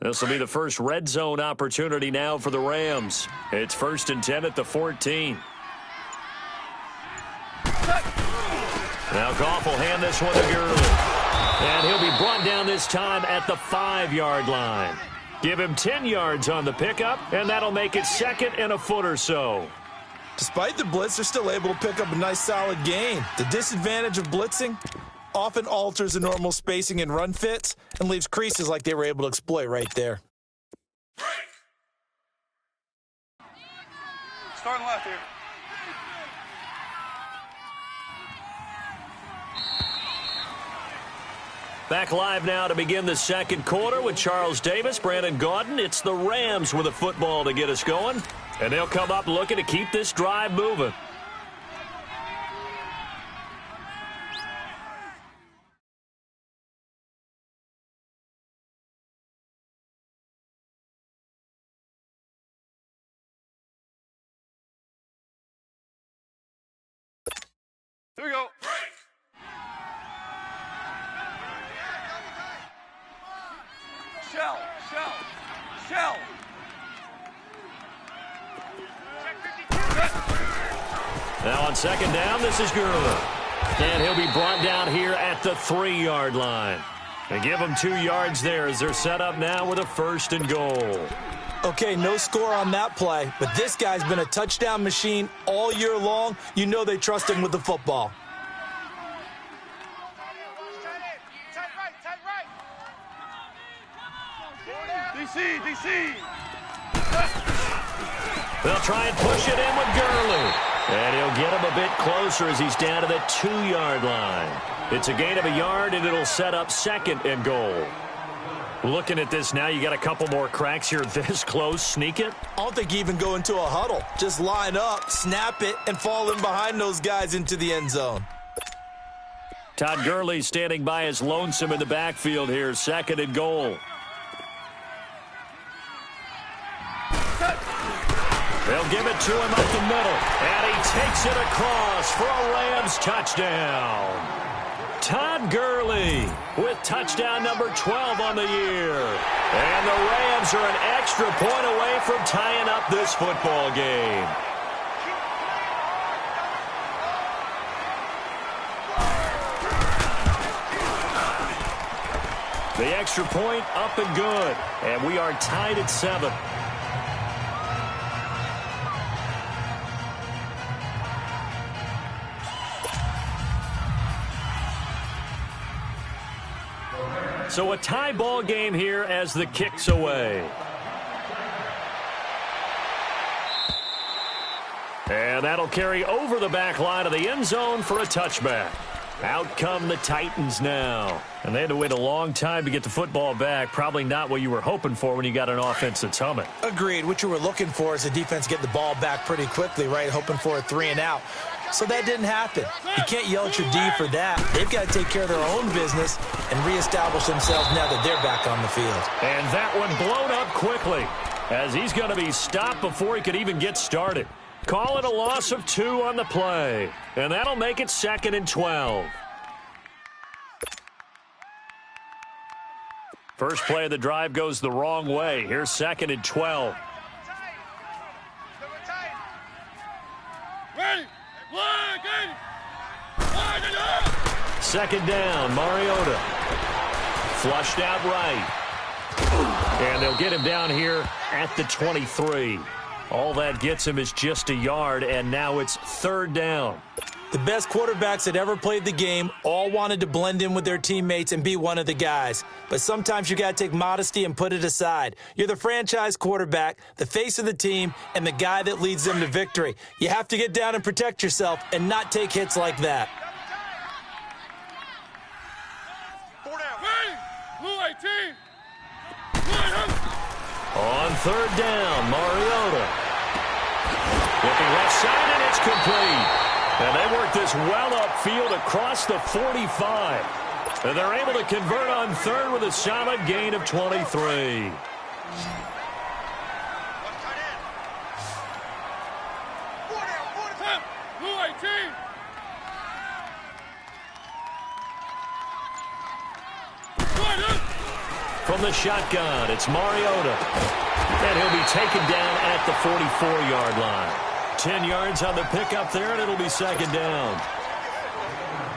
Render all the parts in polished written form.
This will be the first red zone opportunity now for the Rams. It's 1st and 10 at the 14. Now Goff will hand this one to Gurley. And he'll be brought down this time at the 5-yard line. Give him 10 yards on the pickup, and that'll make it 2nd and a foot or so. Despite the blitz, they're still able to pick up a nice solid gain. The disadvantage of blitzing often alters the normal spacing and run fits and leaves creases like they were able to exploit right there. Starting left here. Back live now to begin the second quarter with Charles Davis, Brandon Gaudin. It's the Rams with a football to get us going. And they'll come up looking to keep this drive moving. Here we go. Shell. Now on 2nd down, this is Gurley. And he'll be brought down here at the 3-yard line. They give him 2 yards there as they're set up now with a 1st and goal. Okay, no score on that play, but this guy's been a touchdown machine all year long. You know they trust him with the football. DC. They'll try and push it in with Gurley. And he'll get him a bit closer as he's down to the 2-yard line. It's a gain of a yard, and it'll set up 2nd and goal. Looking at this now, you got a couple more cracks here this close. Sneak it? I don't think you even go into a huddle. Just line up, snap it, and fall in behind those guys into the end zone. Todd Gurley standing by his lonesome in the backfield here. 2nd and goal. They'll give it to him up the middle. And he takes it across for a Rams touchdown. Todd Gurley with touchdown number 12 on the year. And the Rams are an extra point away from tying up this football game. The extra point up and good. And we are tied at 7. So a tie ball game here as the kick's away. And that'll carry over the back line of the end zone for a touchback. Out come the Titans now. And they had to wait a long time to get the football back. Probably not what you were hoping for when you got an offense that's humming. Agreed. What you were looking for is the defense get the ball back pretty quickly, right? Hoping for a 3-and-out. So that didn't happen. You can't yell at your D for that. They've got to take care of their own business and reestablish themselves now that they're back on the field. And that one blown up quickly as he's going to be stopped before he could even get started. Call it a loss of 2 on the play. And that'll make it 2nd and 12. First play of the drive goes the wrong way. Here's 2nd and 12. Ready? 2nd down, Mariota. Flushed out right. And they'll get him down here at the 23. All that gets him is just a yard, and now it's 3rd down. The best quarterbacks that ever played the game all wanted to blend in with their teammates and be one of the guys. But sometimes you got to take modesty and put it aside. You're the franchise quarterback, the face of the team, and the guy that leads them to victory. You have to get down and protect yourself and not take hits like that. 4 down. Blue 18. On 3rd down, Mariota. Looking left side, and it's complete. And they work this well upfield across the 45. And they're able to convert on 3rd with a solid gain of 23. Blue 18. From the shotgun, it's Mariota. And he'll be taken down at the 44-yard line. 10 yards on the pickup there, and it'll be second down.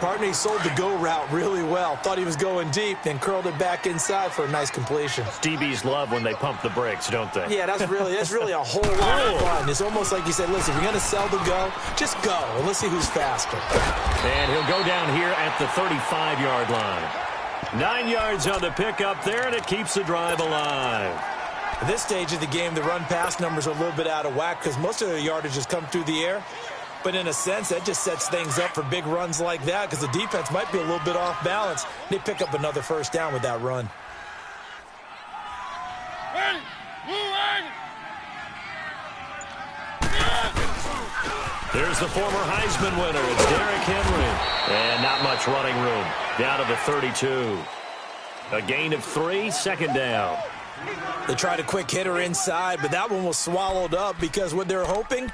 Partner, he sold the go route really well. Thought he was going deep, then curled it back inside for a nice completion. DBs love when they pump the brakes, don't they? Yeah, that's really a whole lot of fun. It's almost like you said, listen, if you're going to sell the go, just go, and let's see who's faster. And he'll go down here at the 35-yard line. 9 yards on the pickup there, and it keeps the drive alive. At this stage of the game, the run-pass numbers are a little bit out of whack because most of their yardage has come through the air. But in a sense, that just sets things up for big runs like that because the defense might be a little bit off balance. They pick up another first down with that run. Ready. Blue wagon. There's the former Heisman winner. It's Derrick Henry. And not much running room. Down to the 32. A gain of 3, second down. They tried a quick hitter inside, but that one was swallowed up because what they're hoping,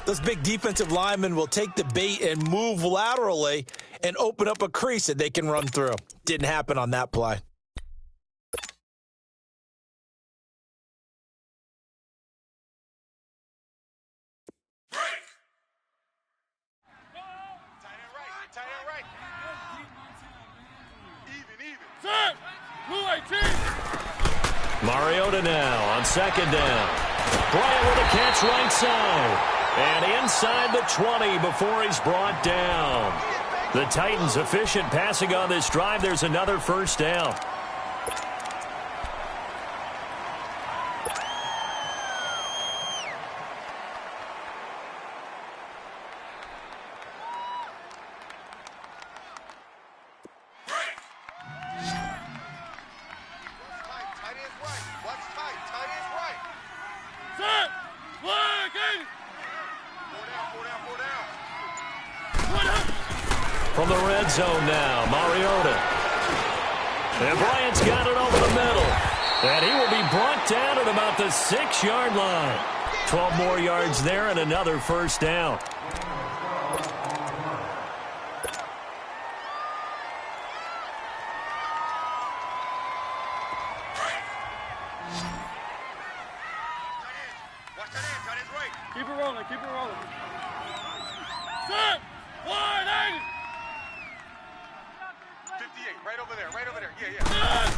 those big defensive linemen will take the bait and move laterally and open up a crease that they can run through. Didn't happen on that play. Set. Blue 18. Mariota now on second down. Bryant with a catch right side. And inside the 20 before he's brought down. The Titans efficient passing on this drive. There's another first down. Set. Flag 80. From the red zone now, Mariota. And Bryant's got it over the middle. And he will be brought down at about the 6-yard line. 12 more yards there and another first down. Keep it rolling, keep it rolling. Set. Wide 80. 58, right over there. Yeah.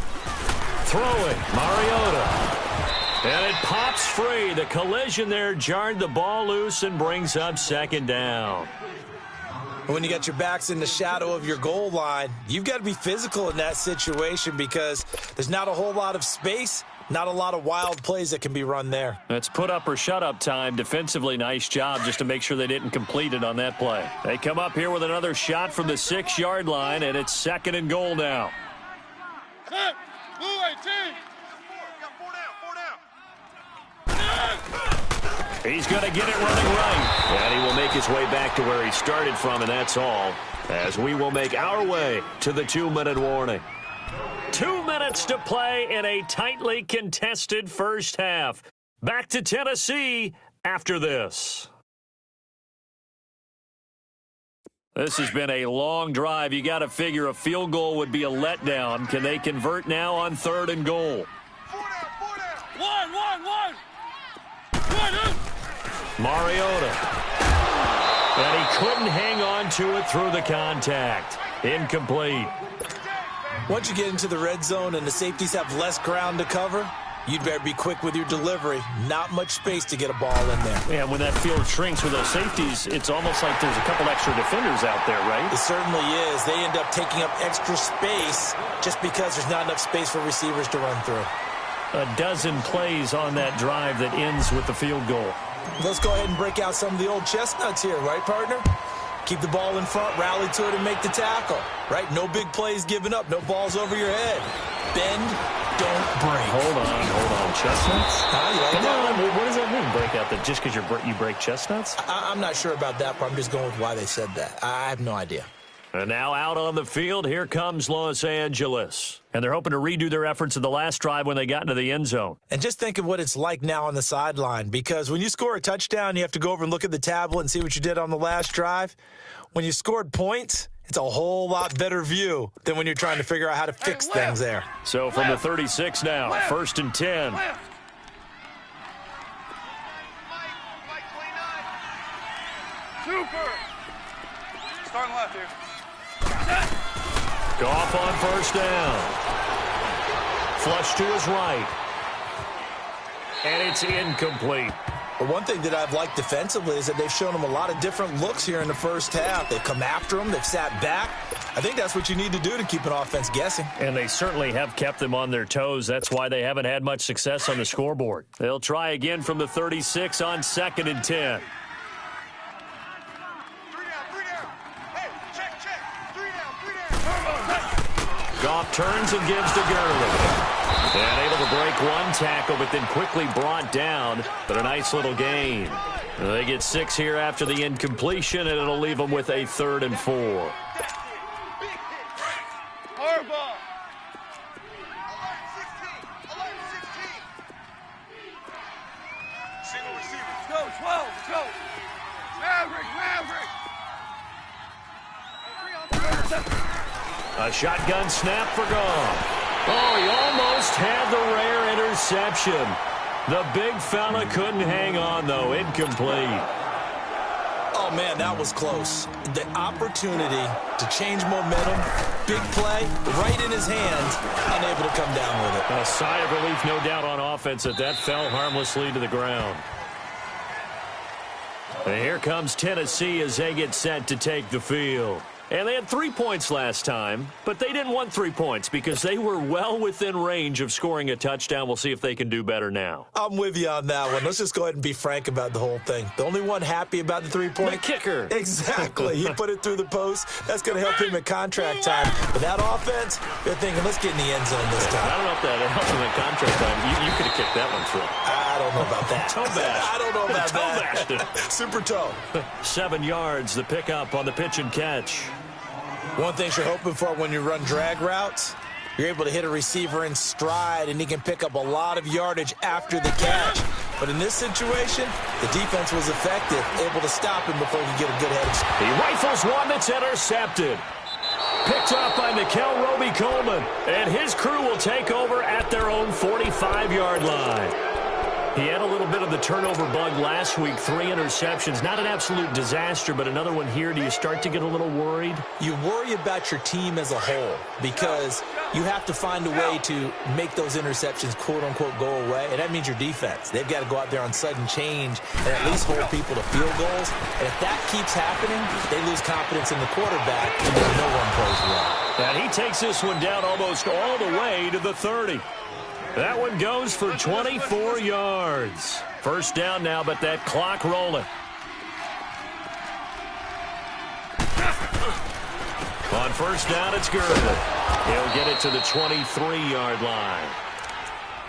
Throwing, Mariota. And it pops free. The collision there jarred the ball loose and brings up second down. When you got your backs in the shadow of your goal line, you've got to be physical in that situation because there's not a whole lot of space, not a lot of wild plays that can be run there. That's put up or shut up time. Defensively, nice job just to make sure they didn't complete it on that play. They come up here with another shot from the 6-yard line, and it's second and goal now. Set. Blue 18. He's going to get it running right. And he will make his way back to where he started from, and that's all. As we will make our way to the 2-minute warning. 2 minutes to play in a tightly contested first half. Back to Tennessee after this. This has been a long drive. You got to figure a field goal would be a letdown. Can they convert now on 3rd and goal? One. Mariota. And he couldn't hang on to it through the contact. Incomplete. Once you get into the red zone and the safeties have less ground to cover, you'd better be quick with your delivery. Not much space to get a ball in there. Yeah, when that field shrinks with those safeties, it's almost like there's a couple extra defenders out there, right? It certainly is. They end up taking up extra space just because there's not enough space for receivers to run through. A dozen plays on that drive that ends with the field goal. Let's go ahead and break out some of the old chestnuts here, right, partner? Keep the ball in front, rally to it, and make the tackle, right? No big plays given up, no balls over your head. Bend, don't break. Hold on. Chestnuts? You like Come that on, one? what does that mean, break out? That just because you break chestnuts? I'm not sure about that, but I'm just going with why they said that. I have no idea. And now out on the field, here comes Los Angeles. And they're hoping to redo their efforts in the last drive when they got into the end zone. And just think of what it's like now on the sideline, because when you score a touchdown, you have to go over and look at the tablet and see what you did on the last drive. When you scored points It's a whole lot better view than when you're trying to figure out how to fix things there. So from the 36 now, 1st and 10. Super! Starting left here. Goff on 1st down. Flush to his right. And it's incomplete. But one thing that I've liked defensively is that they've shown them a lot of different looks here in the first half. They've come after them. They've sat back. I think that's what you need to do to keep an offense guessing. And they certainly have kept them on their toes. That's why they haven't had much success on the scoreboard. They'll try again from the 36 on 2nd and 10. Goff turns and gives to Gurley. And able to break one tackle, but then quickly brought down. But a nice little gain. They get 6 here after the incompletion, and it'll leave them with a 3rd and 4. Harbaugh. Single receiver. Let's go, 12. Let's go. Maverick. A shotgun snap for Goff. Oh, he almost had the rare interception. The big fella couldn't hang on, though. Incomplete. Oh, man, that was close. The opportunity to change momentum, big play, right in his hands, unable to come down with it. A sigh of relief, no doubt, on offense that fell harmlessly to the ground. And here comes Tennessee as they get set to take the field. And they had 3 points last time, but they didn't want 3 points because they were well within range of scoring a touchdown. We'll see if they can do better now. I'm with you on that one. Let's just go ahead and be frank about the whole thing. The only one happy about the 3-point? The kicker. Exactly. He put it through the post. That's going to help him at contract time. But that offense, they're thinking, let's get in the end zone this time. I don't know if that helps him at contract time. You could have kicked that one through. I don't know about that. Toe bash. I don't know about that. that. Super toe. 7 yards, the pickup on the pitch and catch. One thing you're hoping for when you run drag routes, you're able to hit a receiver in stride, and he can pick up a lot of yardage after the catch. But in this situation, the defense was effective, able to stop him before he could get a good head. He rifles one that's intercepted. Picked up by Mikel Roby-Coleman, and his crew will take over at their own 45-yard line. He had a little bit of the turnover bug last week, 3 interceptions. Not an absolute disaster, but another one here. Do you start to get a little worried? You worry about your team as a whole because you have to find a way to make those interceptions, quote-unquote, go away, and that means your defense. They've got to go out there on sudden change and at least hold people to field goals. And if that keeps happening, they lose confidence in the quarterback, and then no one plays well. And he takes this one down almost all the way to the 30. That one goes for 24 yards. First down now, but that clock rolling. On first down, it's Gurley. He'll get it to the 23-yard line.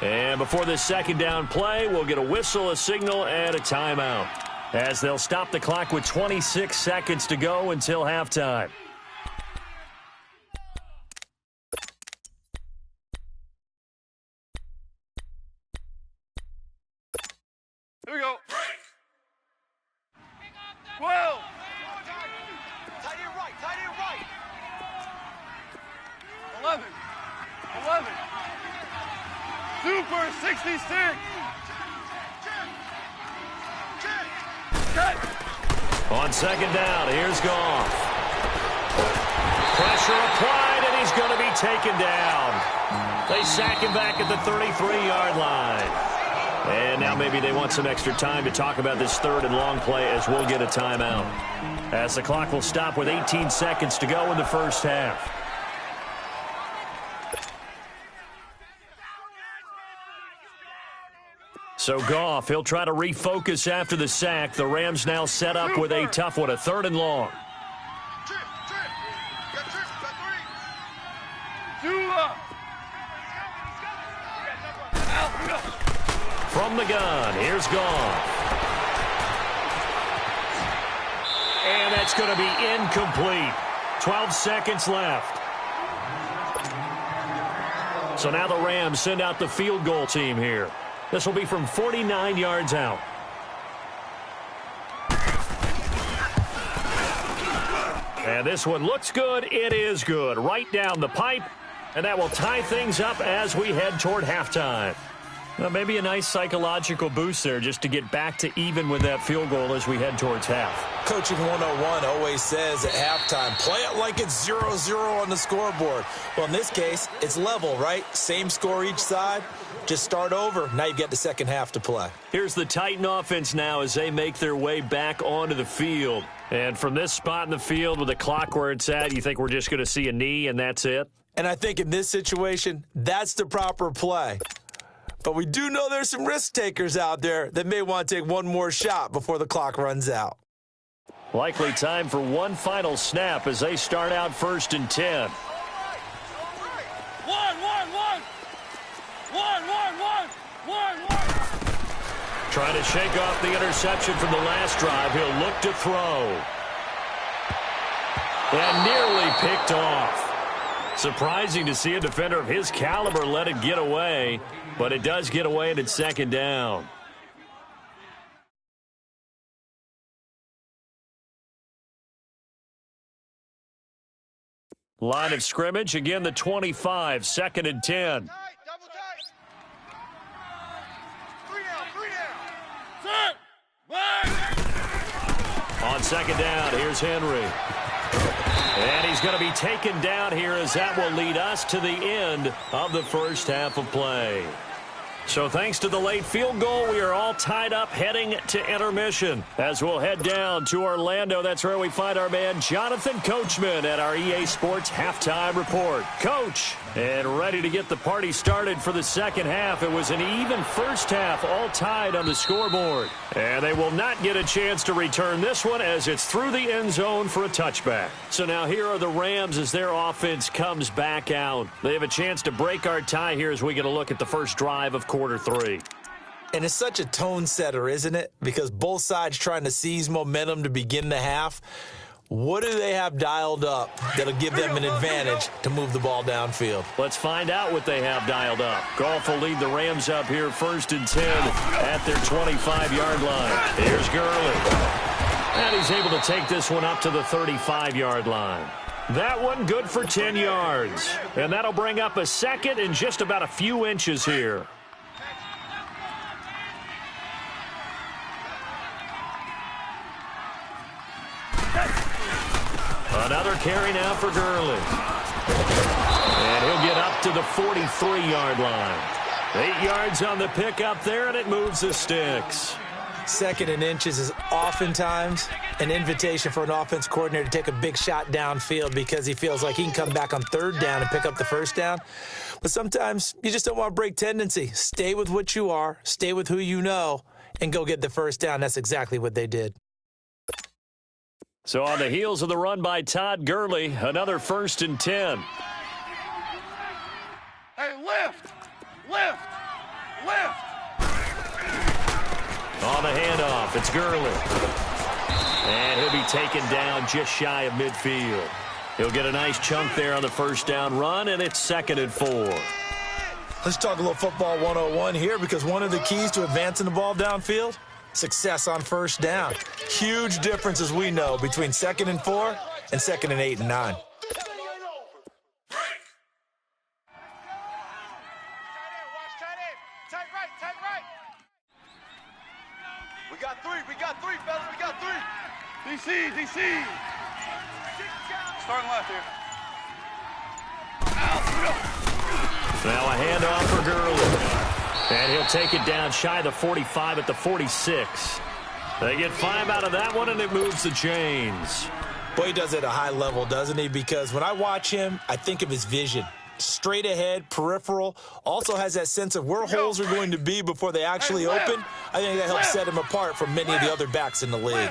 And before this second down play, we'll get a whistle, a signal, and a timeout, as they'll stop the clock with 26 seconds to go until halftime. Here we go. 12. Tight end right. 11. Super 66. On second down, here's Goff. Pressure applied, and he's going to be taken down. They sack him back at the 33-yard line. And now maybe they want some extra time to talk about this third and long play as we'll get a timeout. As the clock will stop with 18 seconds to go in the first half. So Goff, he'll try to refocus after the sack. The Rams now set up with a tough one, a 3rd and long. From the gun, here's Goff. And that's going to be incomplete. 12 seconds left. So now the Rams send out the field goal team here. This will be from 49 yards out. And this one looks good. It is good. Right down the pipe. And that will tie things up as we head toward halftime. Well, maybe a nice psychological boost there just to get back to even with that field goal as we head towards half. Coaching 101 always says at halftime, play it like it's 0-0 on the scoreboard. Well, in this case, it's level, right? Same score each side. Just start over. Now you've got the second half to play. Here's the Titan offense now as they make their way back onto the field. And from this spot in the field with the clock where it's at, you think we're just going to see a knee and that's it? And I think in this situation, that's the proper play. But we do know there's some risk takers out there that may want to take one more shot before the clock runs out. Likely time for one final snap as they start out 1st and 10. Trying to shake off the interception from the last drive. He'll look to throw. And nearly picked off. Surprising to see a defender of his caliber let it get away, but it does get away and it's 2nd down. Line of scrimmage, again the 25, 2nd and 10. Tight, double tight. 3 down. On 2nd down, here's Henry. And he's going to be taken down here as that will lead us to the end of the first half of play. So thanks to the late field goal, we are all tied up heading to intermission. As we'll head down to Orlando, that's where we find our man Jonathan Coachman at our EA Sports Halftime Report. Coach, and ready to get the party started for the second half. It was an even first half, all tied on the scoreboard. And they will not get a chance to return this one as it's through the end zone for a touchback. So now here are the Rams as their offense comes back out. They have a chance to break our tie here as we get a look at the first drive of quarter 3. And it's such a tone setter, isn't it? Because both sides trying to seize momentum to begin the half. What do they have dialed up that'll give them an advantage to move the ball downfield? Let's find out what they have dialed up. Goff will lead the Rams up here 1st and 10 at their 25-yard line. Here's Gurley. And he's able to take this one up to the 35-yard line. That one good for 10 yards. And that'll bring up a second and just about a few inches here. Another carry now for Gurley. And he'll get up to the 43-yard line. 8 yards on the pickup there, and it moves the sticks. 2nd and inches is oftentimes an invitation for an offense coordinator to take a big shot downfield because he feels like he can come back on 3rd down and pick up the 1st down. But sometimes you just don't want to break tendency. Stay with what you are, stay with who you know, and go get the 1st down. That's exactly what they did. So on the heels of the run by Todd Gurley, another 1st and 10. Hey, lift! Lift! Lift! On the handoff, it's Gurley. And he'll be taken down just shy of midfield. He'll get a nice chunk there on the 1st down run, and it's 2nd and 4. Let's talk a little football 101 here because one of the keys to advancing the ball downfield, success on 1st down. Huge difference, as we know, between 2nd and 4 and 2nd and 8 and 9. We got three, fellas. We got 3. DC! Starting left here. Now a handoff for Gurley. And he'll take it down shy of the 45 at the 46. They get 5 out of that one, and it moves the chains. Boy, he does it at a high level, doesn't he? Because when I watch him, I think of his vision. Straight ahead, peripheral, also has that sense of where holes are going to be before they actually open. I think that helps set him apart from many of the other backs in the league.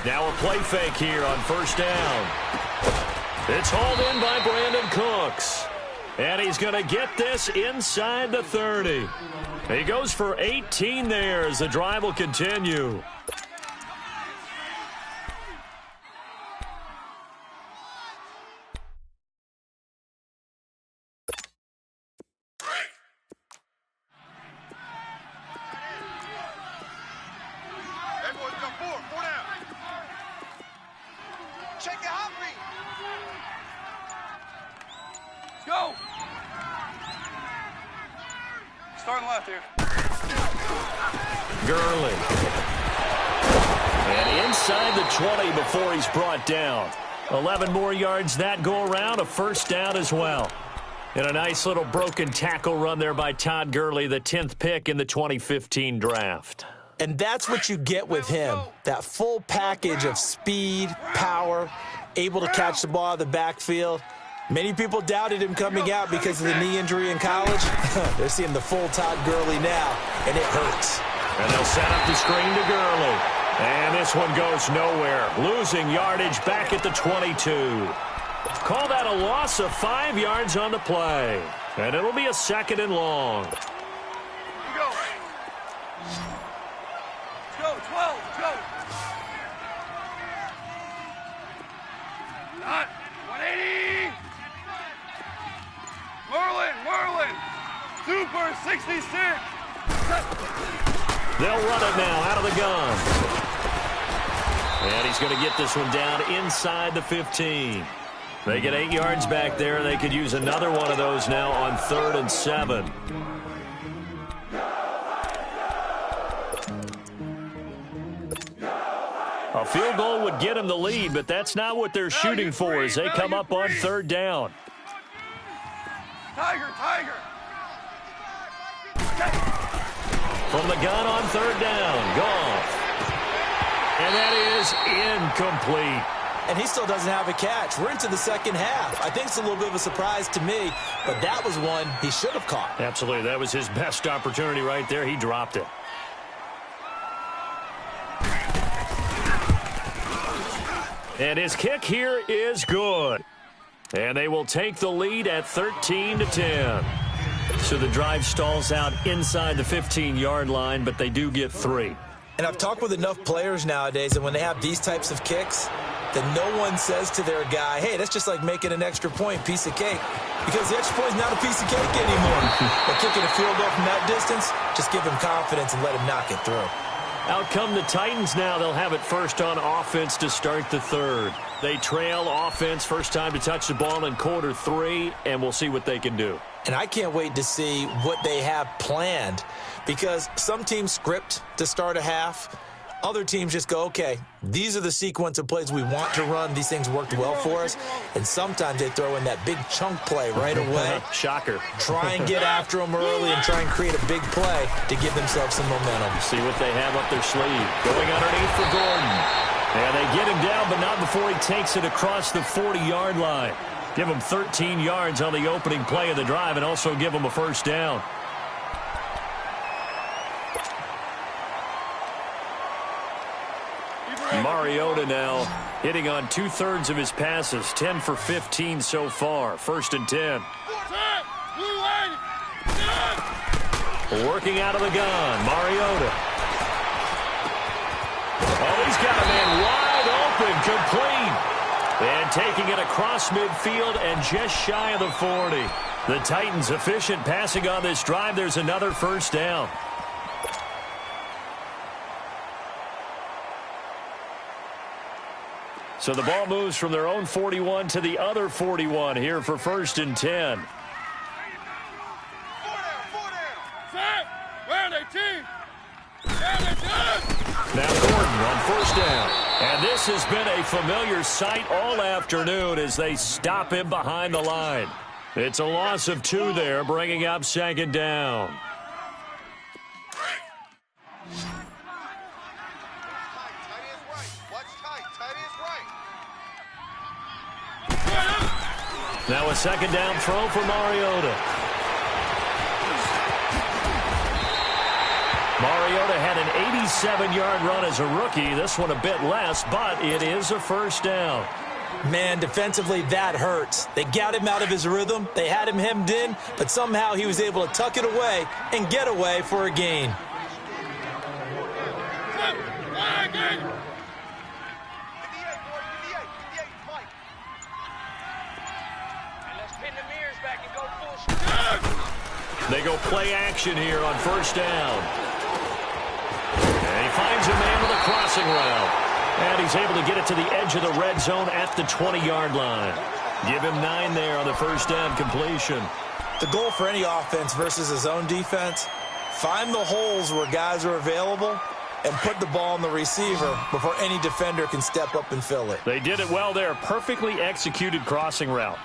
Now a play fake here on 1st down. It's hauled in by Brandon Cooks. And he's going to get this inside the 30. He goes for 18 there as the drive will continue. Hey, boys, we got 4 down. check your hot read. Let's go. Starting left here. Gurley. And inside the 20 before he's brought down. 11 more yards that go around, a first down as well. And a nice little broken tackle run there by Todd Gurley, the 10th pick in the 2015 draft. And that's what you get with him, that full package of speed, power, able to catch the ball out of the backfield. Many people doubted him coming out because of the knee injury in college. They're seeing the full Todd Gurley now, and it hurts. And they'll set up the screen to Gurley. And this one goes nowhere, losing yardage back at the 22. Call that a loss of 5 yards on the play. And it'll be a 2nd and long. Here we go. Let's go, 12, let's go. Not 180. Merlin. Super 66. They'll run it now out of the gun. And he's going to get this one down inside the 15. They get 8 yards back there. They could use another one of those now on 3rd and 7. A field goal would get them the lead, but that's not what they're shooting for as they come up on 3rd down. Tiger. From the gun on 3rd down, Goff. And that is incomplete. And he still doesn't have a catch. We're into the second half. I think it's a little bit of a surprise to me, but that was one he should have caught. Absolutely. That was his best opportunity right there. He dropped it. And his kick here is good. And they will take the lead at 13-10. So the drive stalls out inside the 15-yard line, but they do get 3. And I've talked with enough players nowadays, and when they have these types of kicks, that no one says to their guy, hey, that's just like making an extra point, piece of cake. Because the extra point is not a piece of cake anymore. But kicking a field goal from that distance, just give him confidence and let him knock it through. Out come the Titans now. They'll have it first on offense to start the 3rd. They trail offense, first time to touch the ball in quarter 3, and we'll see what they can do. And I can't wait to see what they have planned, because some teams script to start a half. Other teams just go, okay, these are the sequence of plays we want to run. These things worked well for us. And sometimes they throw in that big chunk play right away. Shocker. Try and get after them early and try and create a big play to give themselves some momentum. See what they have up their sleeve. Going underneath for Gordon. And they get him down, but not before he takes it across the 40-yard line. Give him 13 yards on the opening play of the drive and also give him a first down. Mariota now hitting on 2/3 of his passes, 10 for 15 so far. 1st and 10. Working out of the gun, Mariota. Oh, he's got a man wide open, complete. And taking it across midfield and just shy of the 40. The Titans efficient passing on this drive. There's another first down. So the ball moves from their own 41 to the other 41 here for 1st and 10. Now Gordon on 1st down. And this has been a familiar sight all afternoon as they stop him behind the line. It's a loss of 2 there, bringing up 2nd down. Now a 2nd down throw for Mariota. Mariota had an 87-yard run as a rookie. This one a bit less, but it is a first down. Man, defensively, that hurts. They got him out of his rhythm. They had him hemmed in, but somehow he was able to tuck it away and get away for a gain. They go play action here on 1st down. And he finds a man with a crossing route. And he's able to get it to the edge of the red zone at the 20-yard line. Give him 9 there on the first down completion. The goal for any offense versus his own defense, find the holes where guys are available and put the ball on the receiver before any defender can step up and fill it. They did it well there. Perfectly executed crossing route.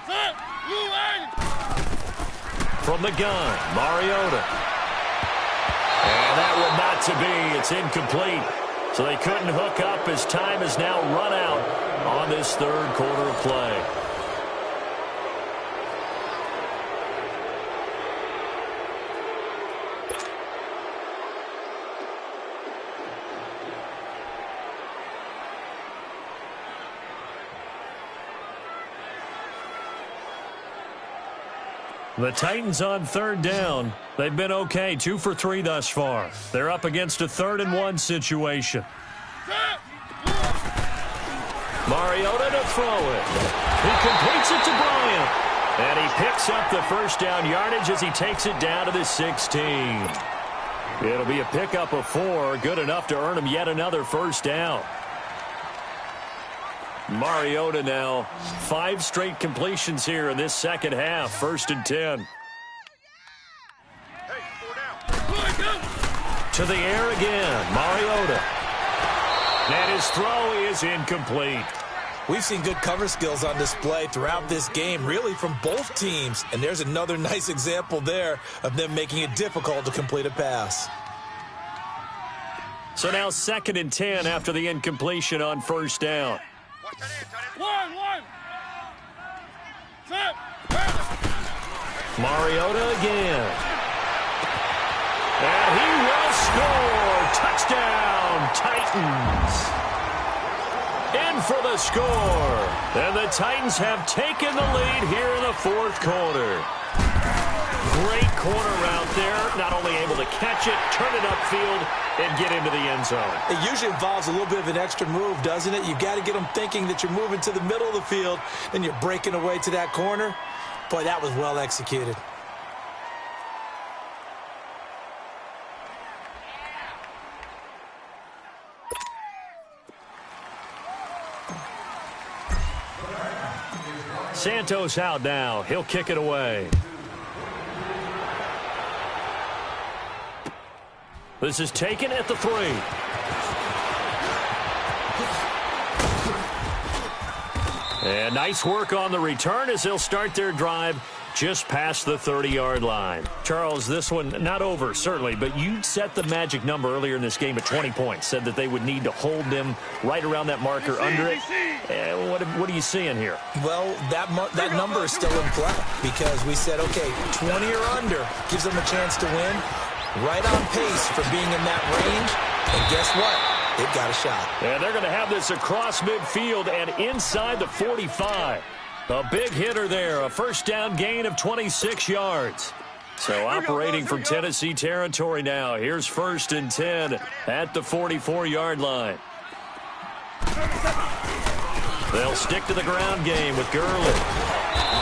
From the gun, Mariota. And that one not to be. It's incomplete. So they couldn't hook up as time has now run out on this third quarter of play. The Titans on third down. They've been okay, 2 for 3 thus far. They're up against a 3rd and 1 situation. Mariota to throw it. He completes it to Bryant. And he picks up the first down yardage as he takes it down to the 16. It'll be a pickup of 4, good enough to earn him yet another first down. Mariota now, 5 straight completions here in this second half. 1st and 10. To the air again, Mariota. And his throw is incomplete. We've seen good cover skills on display throughout this game, really from both teams. And there's another nice example there of them making it difficult to complete a pass. So now 2nd and 10 after the incompletion on first down. One. Set. Mariota again. And he will score. Touchdown, Titans. In for the score. And the Titans have taken the lead here in the 4th quarter. Great corner route there. Not only able to catch it, turn it upfield, and get into the end zone. It usually involves a little bit of an extra move, doesn't it? You've got to get them thinking that you're moving to the middle of the field, and you're breaking away to that corner. Boy, that was well executed. Santos out now. He'll kick it away. This is taken at the 3. And nice work on the return as they'll start their drive just past the 30-yard line. Charles, this one not over, certainly, but you set the magic number earlier in this game at 20 points, said that they would need to hold them right around that marker under it. What are you seeing here? Well, that number is still in play because we said, okay, 20 or under gives them a chance to win. Right on pace for being in that range. And guess what? They've got a shot. And they're going to have this across midfield and inside the 45. A big hitter there. A first down gain of 26 yards. So operating from Tennessee territory now. Here's 1st and 10 at the 44-yard line. They'll stick to the ground game with Gurley.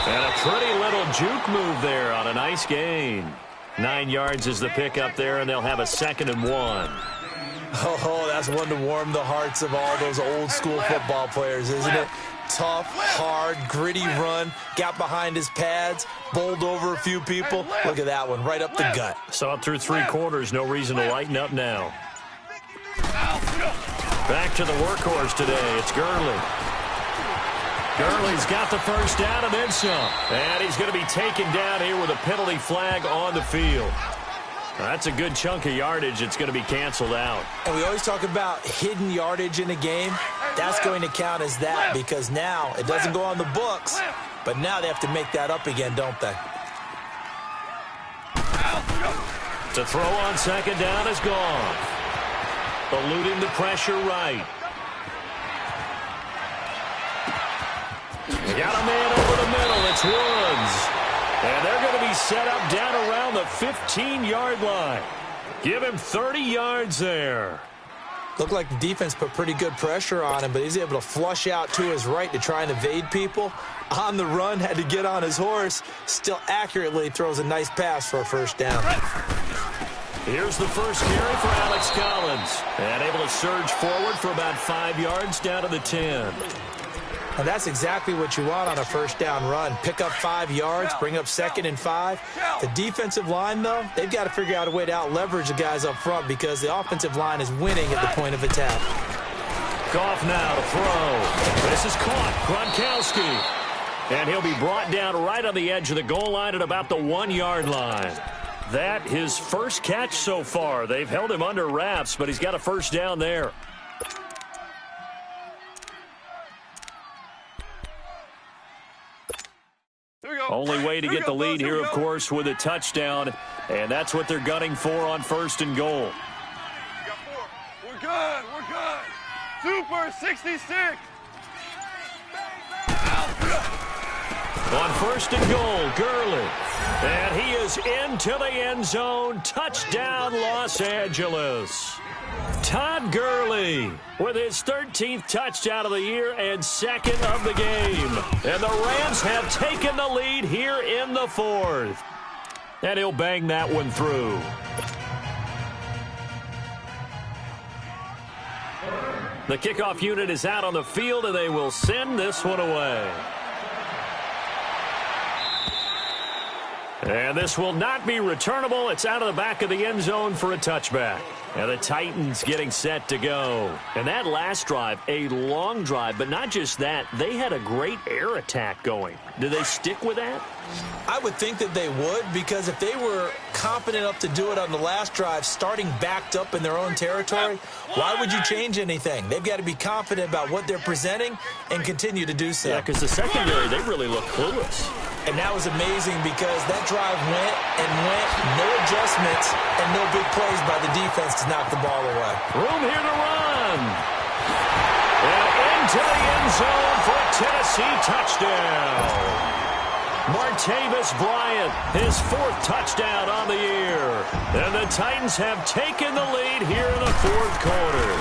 And a pretty little juke move there on a nice gain. 9 yards is the pickup there, and they'll have a 2nd and 1. Oh, that's one to warm the hearts of all those old-school football players, isn't it? Tough, hard, gritty run, got behind his pads, bowled over a few people. Look at that one, right up the gut. Saw it through 3 quarters, no reason to lighten up now. Back to the workhorse today, it's Gurley. Gurley's got the first down and then some. And he's going to be taken down here with a penalty flag on the field. That's a good chunk of yardage. It's going to be canceled out. And we always talk about hidden yardage in a game. That's going to count as that because now it doesn't go on the books, but now they have to make that up again, don't they? To throw on 2nd down is gone. Eluding the pressure right. Got a man over the middle. It's Woods. And they're going to be set up down around the 15-yard line. Give him 30 yards there. Looked like the defense put pretty good pressure on him, but he's able to flush out to his right to try and evade people. On the run, had to get on his horse. Still accurately throws a nice pass for a first down. Here's the first carry for Alex Collins. And able to surge forward for about 5 yards down to the 10. And that's exactly what you want on a first down run. Pick up 5 yards, bring up 2nd and 5. The defensive line, though, they've got to figure out a way to out-leverage the guys up front because the offensive line is winning at the point of attack. Goff now to throw. This is caught. Gronkowski. And he'll be brought down right on the edge of the goal line at about the 1-yard line. That his first catch so far. They've held him under wraps, but he's got a first down there. Only way to get the lead here, of course, with a touchdown. And that's what they're gunning for on 1st and goal. We're good. We're good. Super 66. On 1st and goal, Gurley. And he is into the end zone. Touchdown, Los Angeles. Todd Gurley with his 13th touchdown of the year and 2nd of the game. And the Rams have taken the lead here in the 4th. And he'll bang that one through. The kickoff unit is out on the field, and they will send this one away. And this will not be returnable. It's out of the back of the end zone for a touchback. And the Titans getting set to go. And that last drive, a long drive, but not just that. They had a great air attack going. Do they stick with that? I would think that they would, because if they were confident enough to do it on the last drive, starting backed up in their own territory, why would you change anything? They've got to be confident about what they're presenting and continue to do so. Yeah, because the secondary, they really look clueless. And that was amazing because that drive went and went, no adjustments, and no big plays by the defense to knock the ball away. Room here to run. And into the end zone for a Tennessee touchdown. Martavis Bryant, his 4th touchdown on the year. And the Titans have taken the lead here in the 4th quarter.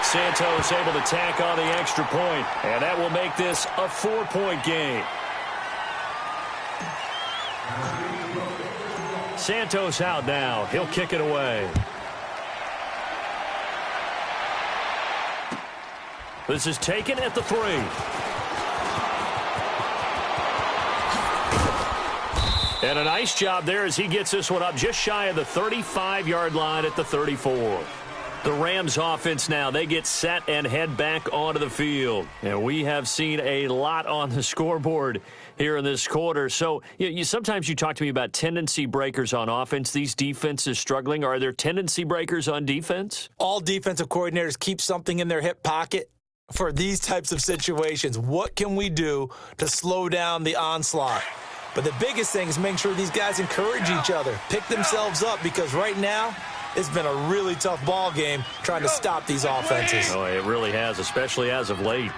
Santos able to tack on the extra point, and that will make this a 4-point game. Santos out now. He'll kick it away. This is taken at the 3. And a nice job there as he gets this one up just shy of the 35-yard line at the 34. The Rams offense now, they get set and head back onto the field. And we have seen a lot on the scoreboard here in this quarter. So sometimes you talk to me about tendency breakers on offense. These defenses struggling. Are there tendency breakers on defense? All defensive coordinators keep something in their hip pocket for these types of situations. What can we do to slow down the onslaught? But the biggest thing is making sure these guys encourage each other, pick themselves up, because right now it's been a really tough ball game trying to stop these offenses. Oh, it really has, especially as of late.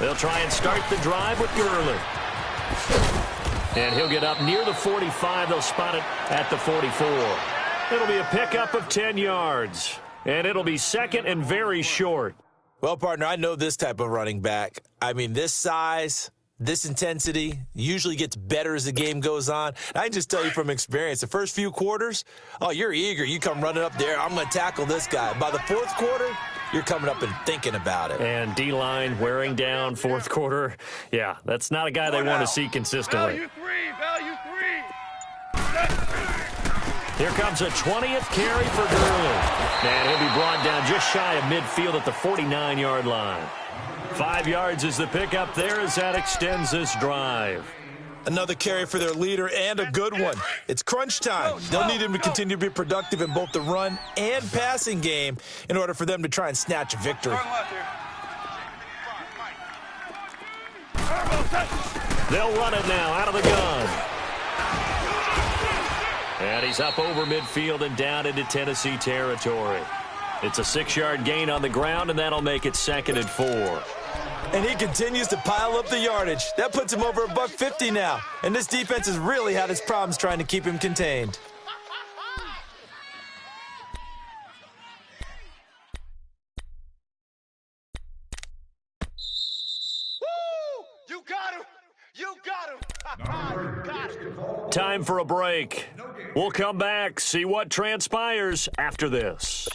They'll try and start the drive with Gurley. And he'll get up near the 45. They'll spot it at the 44. It'll be a pickup of 10 yards. And it'll be 2nd and very short. Well, partner, I know this type of running back. I mean, this size, this intensity usually gets better as the game goes on. And I can just tell you from experience, the first few quarters, oh, you're eager. You come running up there. I'm going to tackle this guy. By the 4th quarter, you're coming up and thinking about it. And D-line wearing down 4th quarter. Yeah, that's not a guy they want to see consistently. Value 3. Value 3. Here comes a 20th carry for Gurley. And he'll be brought down just shy of midfield at the 49-yard line. 5 yards is the pickup there as that extends this drive. Another carry for their leader and a good one. It's crunch time. They'll need him to continue to be productive in both the run and passing game in order for them to try and snatch a victory. They'll run it now out of the gun. And he's up over midfield and down into Tennessee territory. It's a 6-yard gain on the ground, and that'll make it 2nd and 4. And he continues to pile up the yardage. That puts him over $150 now. And this defense has really had its problems trying to keep him contained. Woo! You got him! You got him! Time for a break. We'll come back, see what transpires after this.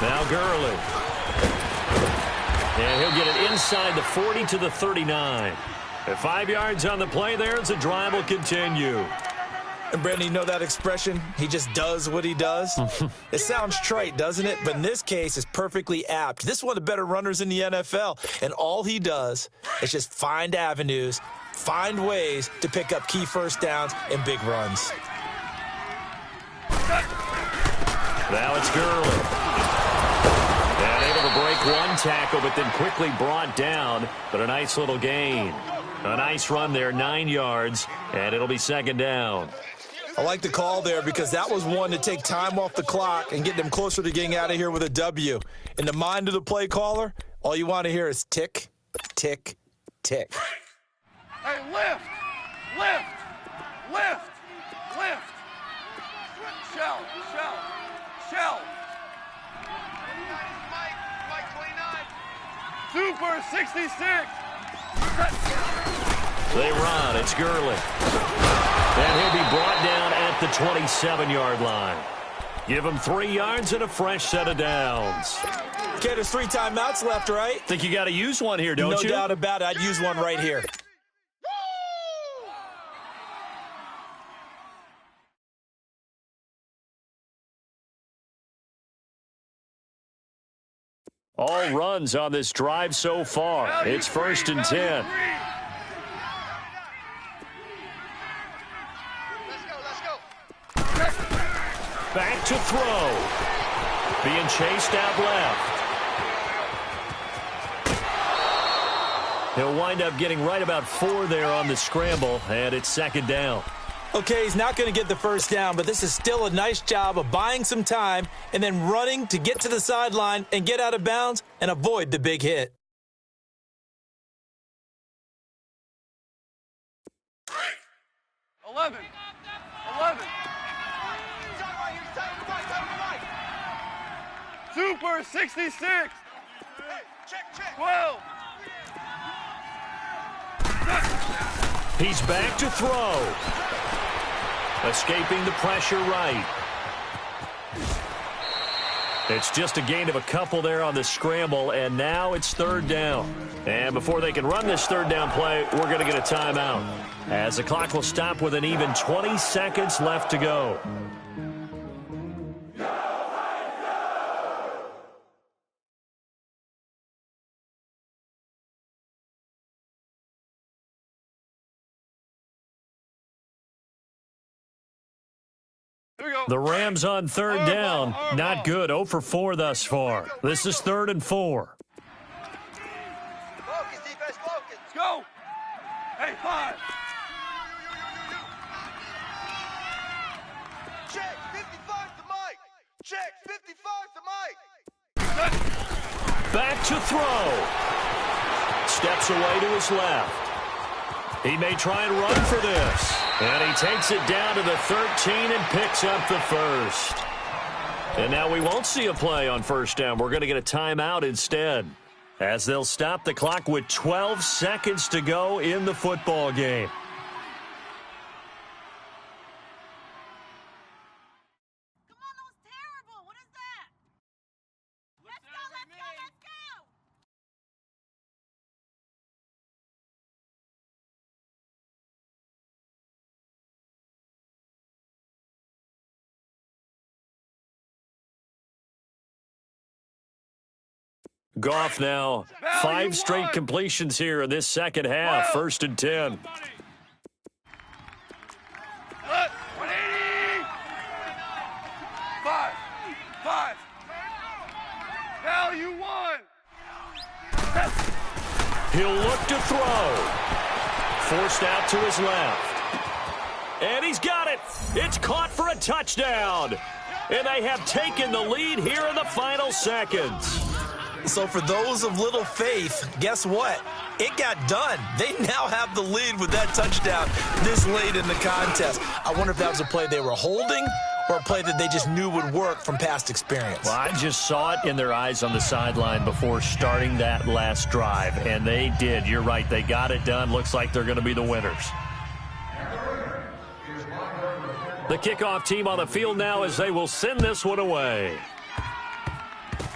Now Gurley. And he'll get it inside the 40 to the 39. At 5 yards on the play there, as the drive will continue. And Brandon, you know that expression? He just does what he does? It sounds trite, doesn't it? But in this case, it's perfectly apt. This is one of the better runners in the NFL. And all he does is just find avenues, find ways to pick up key first downs and big runs. Now it's Gurley. And able to break one tackle, but then quickly brought down. But a nice little gain. A nice run there, 9 yards, and it'll be second down. I like the call there because that was one to take time off the clock and get them closer to getting out of here with a W. In the mind of the play caller, all you want to hear is tick, tick, tick. Hey, lift! Lift! Lift! Lift! Shell! Shell! Shell! Super 66! They run. It's Gurley. And he'll be brought down at the 27-yard line. Give him 3 yards and a fresh set of downs. Okay, there's 3 timeouts left, right? Think you got to use one here, don't you? No doubt about it. I'd use one right here. All runs on this drive so far. It's 1st and 10. Back to throw. Being chased out left. He'll wind up getting right about 4 there on the scramble, and it's second down. Okay, he's not going to get the first down, but this is still a nice job of buying some time and then running to get to the sideline and get out of bounds and avoid the big hit. Eleven. Super 66. 12. He's back to throw. Escaping the pressure right. It's just a gain of a couple there on the scramble, and now it's 3rd down. And before they can run this 3rd down play, we're going to get a timeout, as the clock will stop with an even 20 seconds left to go. The Rams on 3rd down. Not good. 0 for 4 thus far. This is 3rd and 4. Focus, defense, focus. Let's go. Hey, 5. Check, 55 to Mike. Check, 55 to Mike. Back to throw. Steps away to his left. He may try and run for this. And he takes it down to the 13 and picks up the first. And now we won't see a play on 1st down. We're going to get a timeout instead, as they'll stop the clock with 12 seconds to go in the football game. Come on, that was terrible. What is that? Let's go, let's go, let's go. Goff now, 5 straight completions here in this second half. 1st and 10. 180. Five. Hell, you won. He'll look to throw. Forced out to his left. And he's got it. It's caught for a touchdown. And they have taken the lead here in the final seconds. So for those of little faith, guess what? it got done. They now have the lead with that touchdown this late in the contest. I wonder if that was a play they were holding or a play that they just knew would work from past experience. Well, I just saw it in their eyes on the sideline before starting that last drive, and they did. You're right. They got it done. Looks like they're going to be the winners. The kickoff team on the field now as they will send this one away.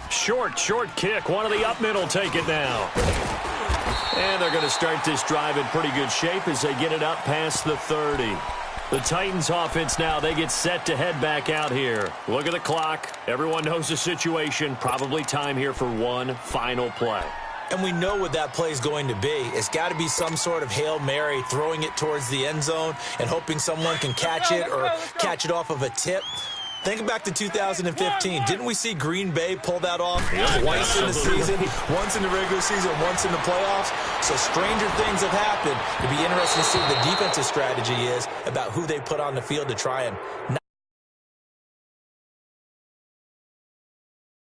Short kick. One of the up middle take it now. And they're going to start this drive in pretty good shape as they get it up past the 30. The Titans offense now, they get set to head back out here. Look at the clock. Everyone knows the situation. Probably time here for one final play. And we know what that play is going to be. It's got to be some sort of Hail Mary, throwing it towards the end zone and hoping someone can catch it or catch it off of a tip. Think back to 2015. Didn't we see Green Bay pull that off twice in the season, once in the regular season, once in the playoffs? So stranger things have happened. It'd be interesting to see what the defensive strategy is about who they put on the field to try and